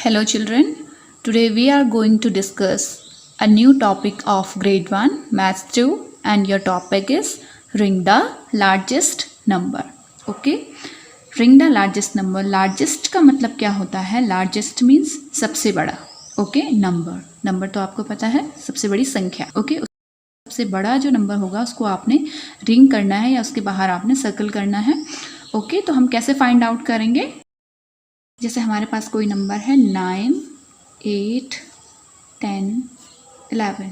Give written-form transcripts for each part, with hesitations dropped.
Hello children, today we are going to discuss a new topic of grade 1 maths 2 and your topic is ring the largest number. Okay, ring the largest number. Largest का मतलब क्या होता है? Largest means सबसे बड़ा. Okay, number तो आपको पता है सबसे बड़ी संख्या. Okay, सबसे बड़ा जो नंबर होगा उसको आपने रिंग करना है या उसके बाहर आपने सर्कल करना है. ओके, तो हम कैसे फाइंड आउट करेंगे? जैसे हमारे पास कोई नंबर है 9, 8, 10, 11.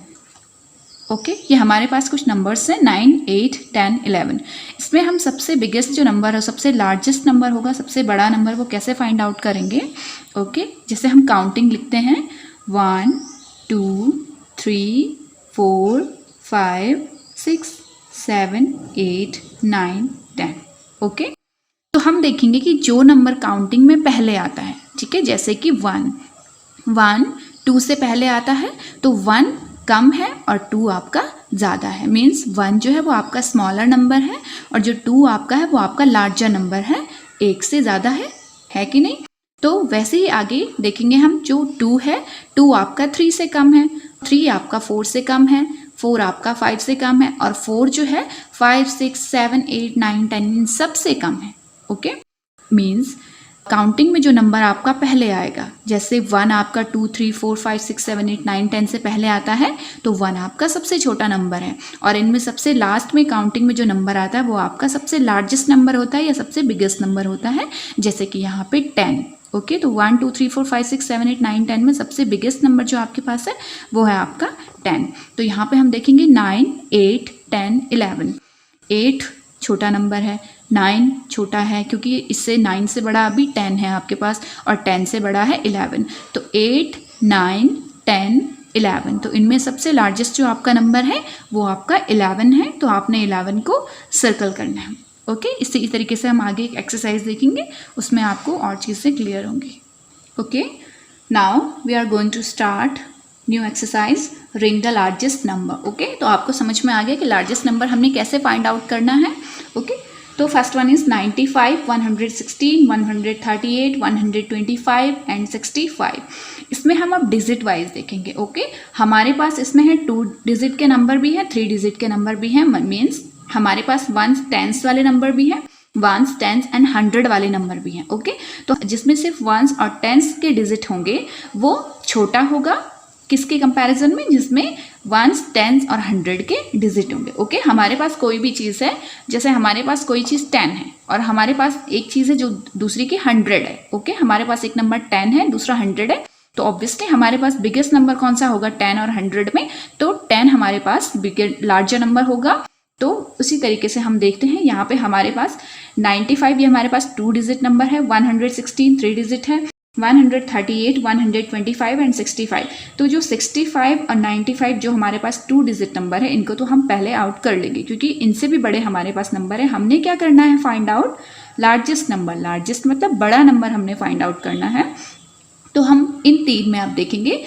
ओके, ये हमारे पास कुछ नंबर्स हैं 9, 8, 10, 11. इसमें हम सबसे बिगेस्ट जो नंबर है, सबसे लार्जेस्ट नंबर होगा, सबसे बड़ा नंबर, वो कैसे फाइंड आउट करेंगे? ओके, जैसे हम काउंटिंग लिखते हैं 1, 2, 3, 4, 5, 6, 7, 8, 9, 10. ओके, तो हम देखेंगे कि जो नंबर काउंटिंग में पहले आता है, ठीक है, जैसे कि 1 2 से पहले आता है तो 1 कम है और 2 आपका ज़्यादा है. मीन्स 1 जो है वो आपका स्मॉलर नंबर है और जो 2 आपका है वो आपका लार्जर नंबर है. एक से ज़्यादा है कि नहीं? तो वैसे ही आगे देखेंगे हम, जो 2 है 2 आपका 3 से कम है, 3 आपका 4 से कम है, 4 आपका 5 से कम है और 4 जो है 5, 6, 7, 8, 9, 10 इन सब से कम है. ओके, मीन्स काउंटिंग में जो नंबर आपका पहले आएगा, जैसे 1 आपका 2, 3, 4, 5, 6, 7, 8, 9, 10 से पहले आता है तो 1 आपका सबसे छोटा नंबर है. और इनमें सबसे लास्ट में काउंटिंग में जो नंबर आता है वो आपका सबसे लार्जेस्ट नंबर होता है या सबसे बिगेस्ट नंबर होता है, जैसे कि यहाँ पे 10. ओके, तो 1, 2, 3, 4, 5, 6, 7, 8, 9, 10 में सबसे बिगेस्ट नंबर जो आपके पास है वो है आपका 10. तो यहाँ पे हम देखेंगे 9, 8, 10, 11. 8 छोटा नंबर है, 9 छोटा है क्योंकि इससे 9 से बड़ा अभी 10 है आपके पास और 10 से बड़ा है 11. तो 8, 9, 10, 11. तो इनमें सबसे लार्जेस्ट जो आपका नंबर है वो आपका 11 है. तो आपने 11 को सर्कल करना है. ओके, इसी तरीके से हम आगे एक एक्सरसाइज देखेंगे, उसमें आपको और चीज़ें क्लियर होंगी. Okay, now we are going to start new exercise ring the largest number. Okay, तो आपको समझ में आ गया कि लार्जेस्ट नंबर हमने कैसे फाइंड आउट करना है. ओके, तो फर्स्ट वन इज 95, 116, 138, 125 एंड 65. इसमें हम अब डिजिट वाइज देखेंगे. ओके, हमारे पास इसमें है 2 डिजिट के नंबर भी है, 3 डिजिट के नंबर भी हैं. मीन्स हमारे पास 1s, 10s वाले नंबर भी हैं, 1s, 10s एंड 100 वाले नंबर भी हैं. ओके, तो जिसमें सिर्फ 1s और 10s के डिजिट होंगे वो छोटा होगा किसके कंपैरिजन में, जिसमें 1s, 10s और 100 के डिजिट होंगे. ओके, हमारे पास कोई भी चीज़ है, जैसे हमारे पास कोई चीज़ 10 है और हमारे पास एक चीज़ है जो दूसरी की 100 है. ओके, हमारे पास एक नंबर 10 है, दूसरा 100 है, तो ऑब्वियसली हमारे पास बिगेस्ट नंबर कौन सा होगा 10 और 100 में, तो 10 हमारे पास लार्जर नंबर होगा. तो उसी तरीके से हम देखते हैं यहाँ पे हमारे पास 95 ये हमारे पास 2 डिजिट नंबर है, 116 3 डिजिट है, 138, 125 एंड 65. तो जो 65 और 95 जो हमारे पास 2 डिजिट नंबर है, इनको तो हम पहले आउट कर लेंगे क्योंकि इनसे भी बड़े हमारे पास नंबर है. हमने क्या करना है? Find out largest number. Largest मतलब बड़ा नंबर हमने फाइंड आउट करना है. तो हम इन 3 में आप देखेंगे.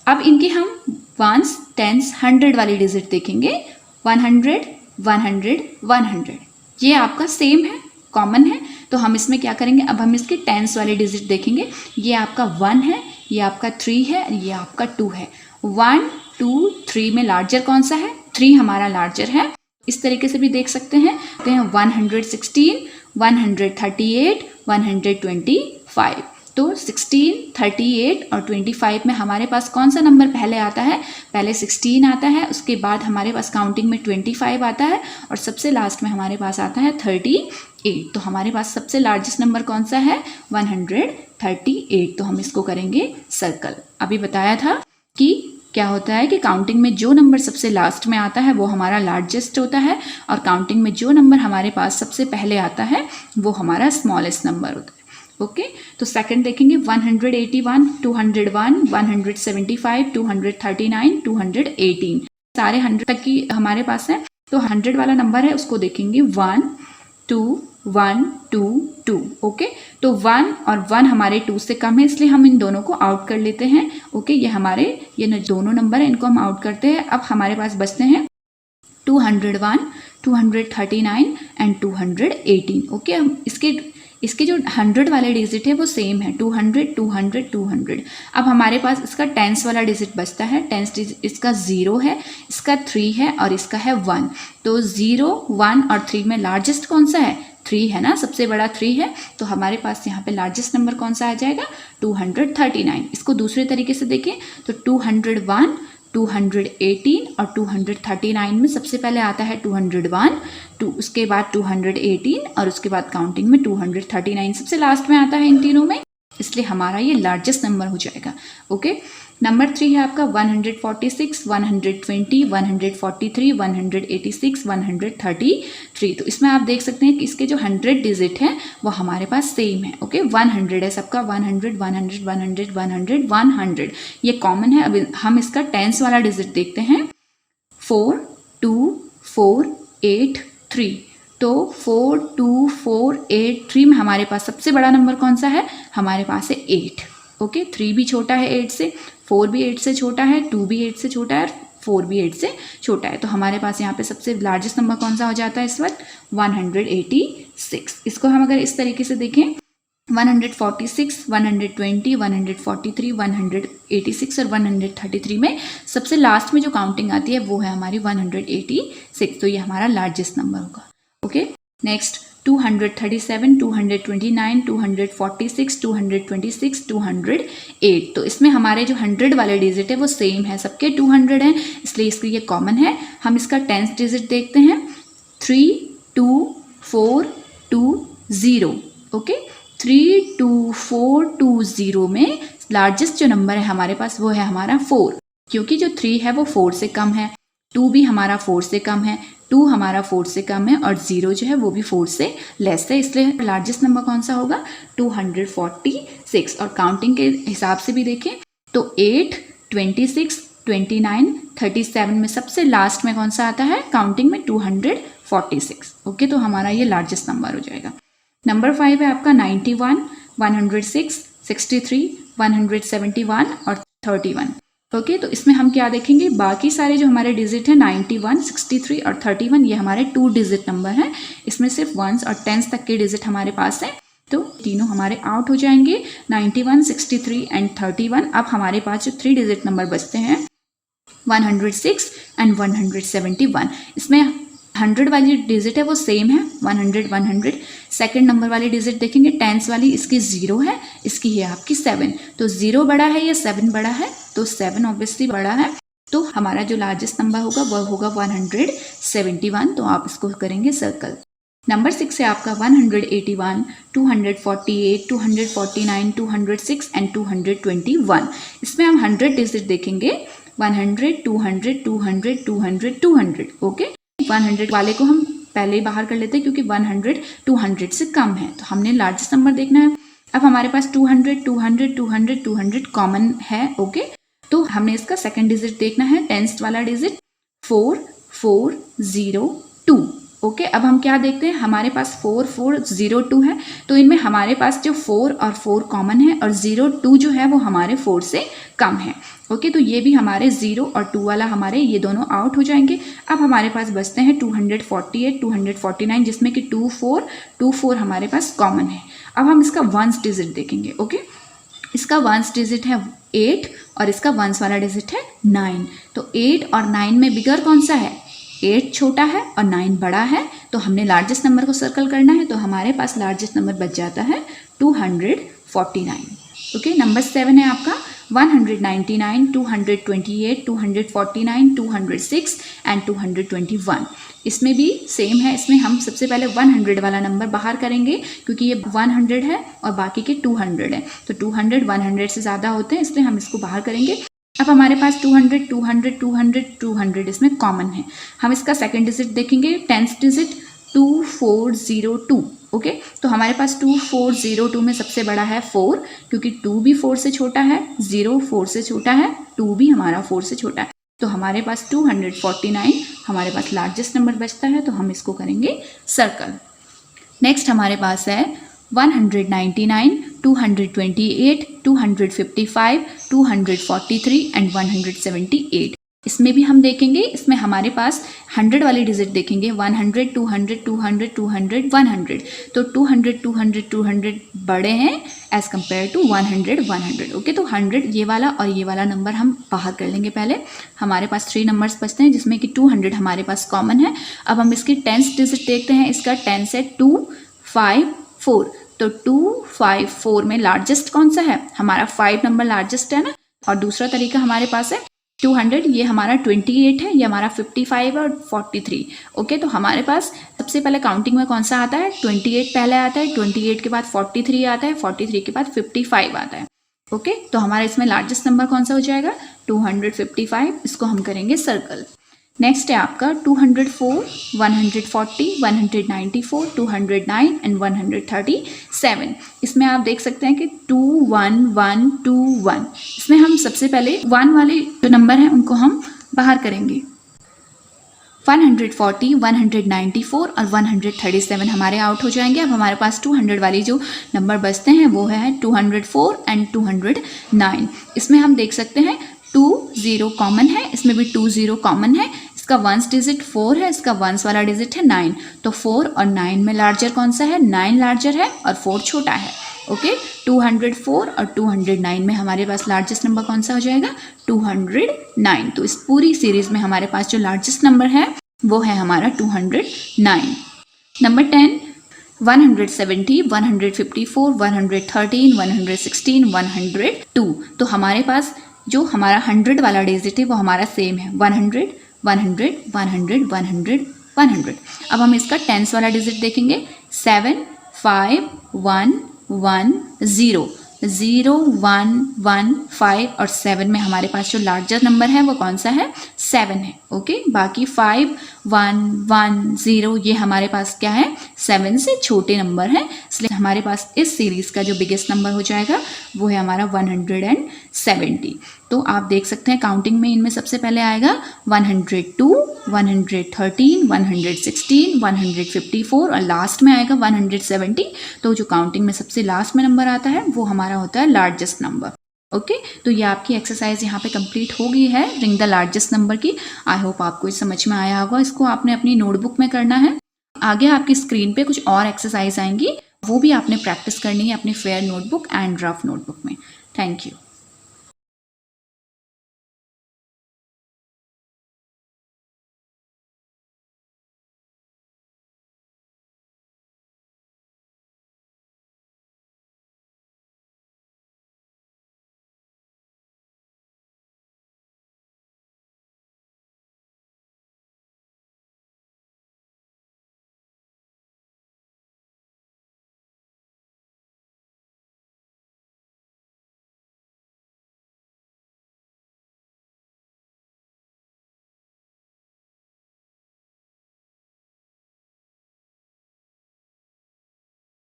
अब इनके हम 1s, 10s, 100 वाली डिजिट देखेंगे. 100, 100, 100 ये आपका सेम है, कॉमन है. तो हम इसमें क्या करेंगे? अब हम इसके 10s वाले डिजिट देखेंगे. ये आपका 1 है, ये आपका 3 है, ये आपका 2 है. 1, 2, 3 में लार्जर कौन सा है? 3 हमारा लार्जर है. इस तरीके से भी देख सकते हैं. 116, 138, 125. तो 16, 38 और 25 में हमारे पास कौन सा नंबर पहले आता है? पहले 16 आता है, उसके बाद हमारे पास काउंटिंग में 25 आता है और सबसे लास्ट में हमारे पास आता है 38. तो हमारे पास सबसे लार्जेस्ट नंबर कौन सा है? 138. तो हम इसको करेंगे सर्कल. अभी बताया था कि क्या होता है कि काउंटिंग में जो नंबर सबसे लास्ट में आता है वो हमारा लार्जेस्ट होता है और काउंटिंग में जो नंबर हमारे पास सबसे पहले आता है वो हमारा स्मॉलेस्ट नंबर होता है. ओके, तो सेकंड देखेंगे 181, 201, 175, 239, 218. सारे 100 तक की हमारे पास है. तो 100 वाला नंबर है उसको देखेंगे 1, 2, 1, 2, 2. ओके, तो 1 और 1 हमारे 2 से कम है इसलिए हम इन दोनों को आउट कर लेते हैं. ओके, ये दोनों नंबर है, इनको हम आउट करते हैं. अब हमारे पास बचते हैं 201, 239 एंड 218. ओके, हम इसके इसके जो 100 वाले डिजिट है वो सेम है, 200 200 200। अब हमारे पास इसका टेंस वाला डिजिट बचता है, टेंस डिजिट इसका 0 है, इसका 3 है और इसका है 1। तो 0 1 और 3 में लार्जेस्ट कौन सा है? 3 है ना, सबसे बड़ा 3 है। तो हमारे पास यहाँ पे लार्जेस्ट नंबर कौन सा आ जाएगा? 239। इसको दूसरे तरीके से देखें तो 201 218 और 239 में सबसे पहले आता है 201, उसके बाद 218 और उसके बाद काउंटिंग में 239 सबसे लास्ट में आता है इन तीनों में, इसलिए हमारा ये लार्जेस्ट नंबर हो जाएगा। ओके, नंबर 3 है आपका 146 120 143 186 133। तो इसमें आप देख सकते हैं कि इसके जो 100 डिजिट हैं वो हमारे पास सेम है। ओके, 100 है सबका, 100 100 100 100 100 ये कॉमन है। अब हम इसका टेंस वाला डिजिट देखते हैं, 4 2 4 8 3। तो 4 2 4 8 3 में हमारे पास सबसे बड़ा नंबर कौन सा है? हमारे पास है 8। ओके, 3 भी छोटा है 8 से, 4 भी 8 से छोटा है, 2 भी 8 से छोटा है, 4 भी 8 से छोटा है। तो हमारे पास यहाँ पे सबसे लार्जेस्ट नंबर कौन सा हो जाता है इस वक्त? 186। इसको हम अगर इस तरीके से देखें, 146 120 143 186 और 133 में सबसे लास्ट में जो काउंटिंग आती है वो है हमारी 186। तो ये हमारा लार्जेस्ट नंबर होगा। Okay, next 237 229 246 226 208। तो इसमें हमारे जो 100 वाले डिजिट है वो सेम है, सबके 200 हैं, इसलिए इसके ये कॉमन है। हम इसका टेंस डिजिट देखते हैं, 3 2 4 2 0। ओके, 3 2 4 2 0 में लार्जेस्ट जो नंबर है हमारे पास वो है हमारा 4, क्योंकि जो 3 है वो 4 से कम है, 2 भी हमारा 4 से कम है, 2 हमारा 4 से कम है और 0 जो है वो भी 4 से लेस है, इसलिए लार्जेस्ट नंबर कौन सा होगा? 246। और काउंटिंग के हिसाब से भी देखें तो 8 26 29 37 में सबसे लास्ट में कौन सा आता है काउंटिंग में? 246। ओके, तो हमारा ये लार्जेस्ट नंबर हो जाएगा। नंबर 5 है आपका 91 106 63 171 और 31। ओके, तो इसमें हम क्या देखेंगे, बाकी सारे जो हमारे डिजिट हैं 91 63 और 31 ये हमारे 2 डिजिट नंबर हैं, इसमें सिर्फ 1s और 10s तक के डिजिट हमारे पास हैं, तो तीनों हमारे आउट हो जाएंगे, 91 63 एंड 31। अब हमारे पास जो 3 डिजिट नंबर बचते हैं 106 एंड 171। इसमें 100 वाली डिजिट है वो सेम है, 100 100। सेकंड नंबर वाली डिजिट देखेंगे, टेंस वाली, इसकी 0 है, इसकी है आपकी 7। तो 0 बड़ा है या 7 बड़ा है? तो 7 ऑब्वियसली बड़ा है, तो हमारा जो लार्जेस्ट नंबर होगा वह होगा 171। तो आप इसको करेंगे सर्कल। नंबर 6 है आपका 181 248 249 206 एंड 221। इसमें हम 100 डिजिट देखेंगे, 100 200 200 200 200। ओके, 100 वाले को हम पहले ही बाहर कर लेते हैं क्योंकि 100 200 से कम है, तो हमने लार्जेस्ट नंबर देखना है। अब हमारे पास 200 200 200 200 कॉमन है। ओके, तो हमने इसका सेकंड डिजिट देखना है, टेंस वाला डिजिट 4402। ओके, अब हम क्या देखते हैं, हमारे पास 4402 है, तो इनमें हमारे पास जो 4 और 4 कॉमन है और 02 जो है वो हमारे 4 से कम है। ओके, तो ये भी हमारे 0 और 2 वाला हमारे ये दोनों आउट हो जाएंगे। अब हमारे पास बचते हैं 248 249, जिसमें कि 24 हमारे पास कॉमन है। अब हम इसका 1s डिजिट देखेंगे। ओके, इसका 1s डिजिट है 8 और इसका 1s वाला डिजिट है 9। तो 8 और 9 में बिगर कौन सा है? 8 छोटा है और 9 बड़ा है, तो हमने लार्जेस्ट नंबर को सर्कल करना है, तो हमारे पास लार्जेस्ट नंबर बच जाता है 249। ओके, नंबर 7 है आपका 199 228 249 206 एंड 221। इसमें भी सेम है, इसमें हम सबसे पहले 100 वाला नंबर बाहर करेंगे क्योंकि ये 100 है और बाकी के 200 है, तो 200 100 से ज़्यादा होते हैं, इसलिए हम इसको बाहर करेंगे। अब हमारे पास 200 200 200 200 इसमें कॉमन है। हम इसका सेकंड डिजिट देखेंगे, 10th डिजिट 2402। ओके, तो हमारे पास 2402 में सबसे बड़ा है 4, क्योंकि 2 भी 4 से छोटा है, 0 4 से छोटा है, 2 भी हमारा 4 से छोटा है, तो हमारे पास 249 हमारे पास लार्जेस्ट नंबर बचता है, तो हम इसको करेंगे सर्कल। नेक्स्ट हमारे पास है 199 228 255 243 एंड 178। इसमें भी हम देखेंगे, इसमें हमारे पास 100 वाली डिजिट देखेंगे, 100, 200, 200, 200, 100। तो 200, 200, 200 बड़े हैं एज कम्पेयर टू 100, 100। ओके, तो 100 ये वाला और ये वाला नंबर हम बाहर कर लेंगे। पहले हमारे पास 3 नंबर्स बचते हैं जिसमें कि 200 हमारे पास कॉमन है। अब हम इसकी 10th डिजिट देखते हैं। इसका 10 है 254। तो 254 में लार्जेस्ट कौन सा है? हमारा 5 नंबर लार्जेस्ट है ना। और दूसरा तरीका हमारे पास है 200, ये हमारा 28 है, ये हमारा 55 और 43। ओके, तो हमारे पास सबसे पहले काउंटिंग में कौन सा आता है? 28 पहले आता है, 28 के बाद 43 आता है, 43 के बाद 55 आता है। ओके, तो हमारा इसमें लार्जेस्ट नंबर कौन सा हो जाएगा? 255। इसको हम करेंगे सर्कल। नेक्स्ट है आपका 204, 140, 194, 209 एंड 137। इसमें आप देख सकते हैं कि 21121। इसमें हम सबसे पहले 1 वाले जो नंबर हैं उनको हम बाहर करेंगे। 140, 194 और 137 हमारे आउट हो जाएंगे। अब हमारे पास 200 वाली जो नंबर बचते हैं वो है 204 एंड 209। इसमें हम देख सकते हैं 20 कॉमन है, इसमें भी 20 कॉमन है। इसका 1st डिजिट 4 है, इसका 1s वाला डिजिट है 9। तो 4 और 9 में लार्जर कौन सा है? 9 लार्जर है और 4 छोटा है। ओके, 204 और 209 में हमारे पास लार्जेस्ट नंबर कौन सा हो जाएगा? 209। तो इस पूरी सीरीज में हमारे पास जो लार्जेस्ट नंबर है वो है हमारा 209। नंबर 10, 170, 154, 113, 116, 102। तो हमारे पास जो हमारा 100 वाला डिजिट है वो हमारा सेम है, 100, 100, 100, 100, 100। अब हम इसका 10th वाला डिजिट देखेंगे, 7, 5, 1, 1, 0, 0, 1, 1, 5 और 7 में हमारे पास जो लार्जर नंबर है वो कौन सा है? 7 है। ओके, बाकी 5, 1, 1, 0 ये हमारे पास क्या है? 7 से छोटे नंबर हैं। इसलिए हमारे पास इस सीरीज का जो बिगेस्ट नंबर हो जाएगा वो है हमारा 170। तो आप देख सकते हैं काउंटिंग में इनमें सबसे पहले आएगा 102, 113, 116, 154 और लास्ट में आएगा 170। तो जो काउंटिंग में सबसे लास्ट में नंबर आता है वो हमारा होता है लार्जेस्ट नंबर। ओके, तो ये आपकी एक्सरसाइज यहाँ पे कंप्लीट हो गई है रिंग द लार्जेस्ट नंबर की। आई होप आपको इस समझ में आया होगा। इसको आपने अपनी नोटबुक में करना है। आगे आपकी स्क्रीन पे कुछ और एक्सरसाइज आएंगी, वो भी आपने प्रैक्टिस करनी है अपनी fair notebook and rough notebook में। Thank you.